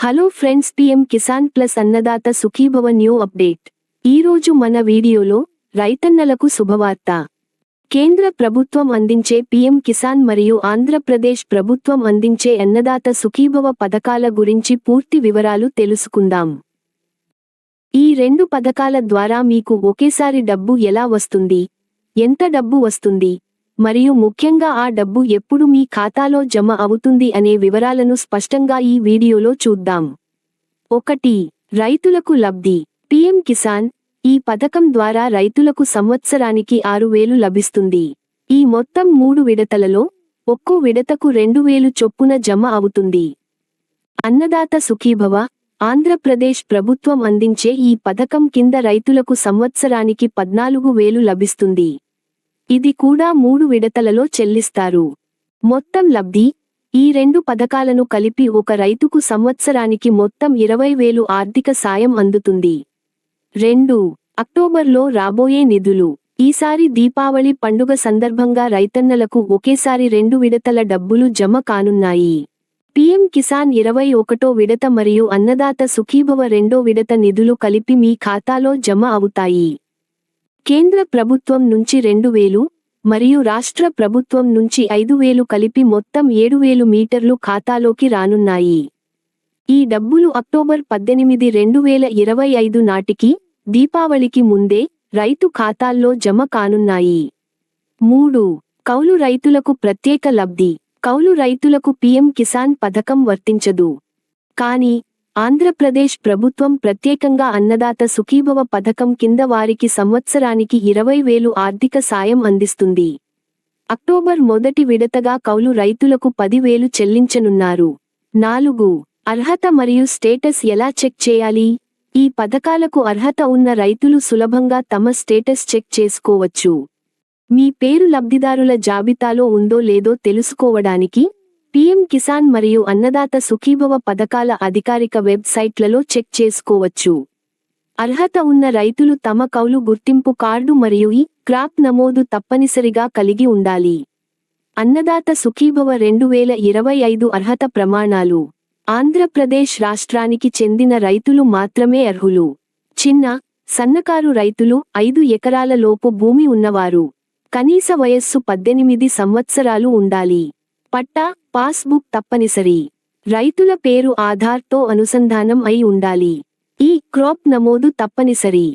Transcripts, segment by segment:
Hello friends, PM Kisan plus Annadata Sukhibhava new update. ఈరోజు మన వీడియోలో రైతన్నలకు శుభవార్త. కేంద్ర ప్రభుత్వం అందించే పీఎం కిసాన్ మరియు ఆంధ్రప్రదేశ్ ప్రభుత్వం అందించే అన్నదాత సుఖీభవ పథకాల గురించి పూర్తి వివరాలు తెలుసుకుందాం. ఈ రెండు పథకాల ద్వారా మీకు ఒకేసారి డబ్బు ఎలా వస్తుంది, ఎంత డబ్బు వస్తుంది, మరియు ముఖ్యంగా ఆ డబ్బు ఎప్పుడు మీ ఖాతాలో జమ అవుతుంది అనే వివరాలను స్పష్టంగా ఈ వీడియోలో చూద్దాం. 1. రైతులకు లబ్ధి. పీఎం కిసాన్ ఈ పథకం ద్వారా రైతులకు సంవత్సరానికి 6,000 లభిస్తుంది. ఈ మొత్తం 3 విడతలలో ఒక్కో విడతకు 2,000 చొప్పున జమ అవుతుంది. అన్నదాత సుఖీభవ ఆంధ్రప్రదేశ్ ప్రభుత్వం అందించే ఈ పథకం కింద రైతులకు సంవత్సరానికి 14,000 లభిస్తుంది. ఇది కూడా 3 విడతలలో చెల్లిస్తారు. మొత్తం లబ్ధి. ఈ రెండు పథకాలను కలిపి ఒక రైతుకు సంవత్సరానికి మొత్తం 20,000 ఆర్థిక సాయం అందుతుంది. 2. అక్టోబర్లో రాబోయే నిధులు. ఈసారి దీపావళి పండుగ సందర్భంగా రైతన్నలకు ఒకేసారి 2 విడతల డబ్బులు జమ కానున్నాయి. పీఎం కిసాన్ 21వ విడత మరియు అన్నదాత సుఖీభవ 2వ విడత నిధులు కలిపి మీ ఖాతాలో జమ అవుతాయి. కేంద్ర ప్రభుత్వం నుంచి 2,000 మరియు రాష్ట్ర ప్రభుత్వం నుంచి 5,000 కలిపి మొత్తం 7,000 మీటర్లు ఖాతాలోకి రానున్నాయి. ఈ డబ్బులు అక్టోబర్ 18, 2025 నాటికి, దీపావళికి ముందే రైతు ఖాతాల్లో జమ కానున్నాయి. 3. కౌలు రైతులకు ప్రత్యేక లబ్ధి. కౌలు రైతులకు పీఎం కిసాన్ పథకం వర్తించదు. కానీ ఆంధ్రప్రదేశ్ ప్రభుత్వం ప్రత్యేకంగా అన్నదాత సుఖీభవ పథకం కింద వారికి సంవత్సరానికి 20,000 ఆర్థిక సాయం అందిస్తుంది. అక్టోబర్ మొదటి విడతగా కౌలు రైతులకు 10,000 చెల్లించనున్నారు. 4. అర్హత మరియు స్టేటస్ ఎలా చెక్ చేయాలి? ఈ పథకాలకు అర్హత ఉన్న రైతులు సులభంగా తమ స్టేటస్ చెక్ చేసుకోవచ్చు. మీ పేరు లబ్ధిదారుల జాబితాలో ఉందో లేదో తెలుసుకోవడానికి పీఎం కిసాన్ మరియు అన్నదాత సుఖీభవ పథకాల అధికారిక వెబ్సైట్లలో చెక్ చేసుకోవచ్చు. అర్హత ఉన్న రైతులు తమ కౌలు గుర్తింపు కార్డు మరియు ఈ క్రాప్ నమోదు తప్పనిసరిగా కలిగి ఉండాలి. అన్నదాత సుఖీభవ 2025 అర్హత ప్రమాణాలు. ఆంధ్రప్రదేశ్ రాష్ట్రానికి చెందిన రైతులు మాత్రమే అర్హులు. చిన్న, సన్నకారు రైతులు, 5 ఎకరాల లోపు భూమి ఉన్నవారు, కనీస వయస్సు 18 సంవత్సరాలు ఉండాలి. పట్టా, పాస్బుక్ తప్పనిసరి. రైతుల పేరు ఆధార్తో అనుసంధానం అయి ఉండాలి. ఈ క్రాప్ నమోదు తప్పనిసరి.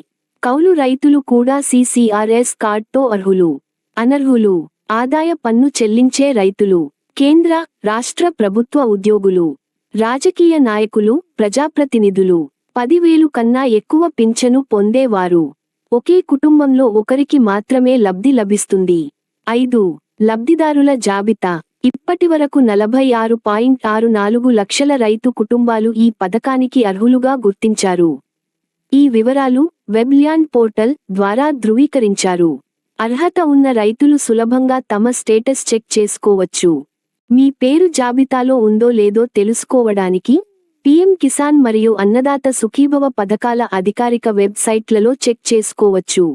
కౌలు రైతులు కూడా CCRS కార్డ్తో అర్హులు. అనర్హులు: ఆదాయ పన్ను చెల్లించే రైతులు, కేంద్ర, రాష్ట్ర ప్రభుత్వ ఉద్యోగులు, రాజకీయ నాయకులు, ప్రజాప్రతినిధులు, 10,000 కన్నా ఎక్కువ పింఛను పొందేవారు. ఒకే కుటుంబంలో ఒకరికి మాత్రమే లబ్ధి లభిస్తుంది. 5. లబ్ధిదారుల జాబితా. ఇప్పటివరకు 46.64 లక్షల రైతు కుటుంబాలు ఈ పథకానికి అర్హులుగా గుర్తించారు. ఈ వివరాలు వెబ్ల్యాండ్ పోర్టల్ ద్వారా ధృవీకరించారు. అర్హత ఉన్న రైతులు సులభంగా తమ స్టేటస్ చెక్ చేసుకోవచ్చు. మీ పేరు జాబితాలో ఉందో లేదో తెలుసుకోవడానికి పీఎం కిసాన్ మరియు అన్నదాత సుఖీభవ పథకాల అధికారిక వెబ్సైట్లలో చెక్ చేసుకోవచ్చు.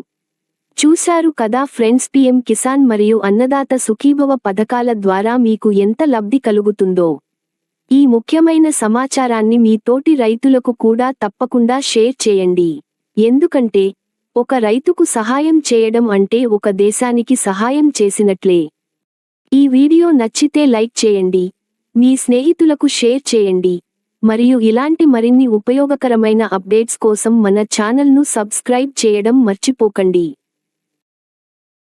చూశారు కదా ఫ్రెండ్స్, పీఎం కిసాన్ మరియు అన్నదాత సుఖీభవ పథకాల ద్వారా మీకు ఎంత లబ్ధి కలుగుతుందో. ఈ ముఖ్యమైన సమాచారాన్ని మీ తోటి రైతులకు కూడా తప్పకుండా షేర్ చేయండి. ఎందుకంటే ఒక రైతుకు సహాయం చేయడం అంటే ఒక దేశానికి సహాయం చేసినట్లే. ఈ వీడియో నచ్చితే లైక్ చేయండి, మీ స్నేహితులకు షేర్ చేయండి, మరియు ఇలాంటి మరిన్ని ఉపయోగకరమైన అప్డేట్స్ కోసం మన ఛానల్ను సబ్స్క్రైబ్ చేయడం మర్చిపోకండి.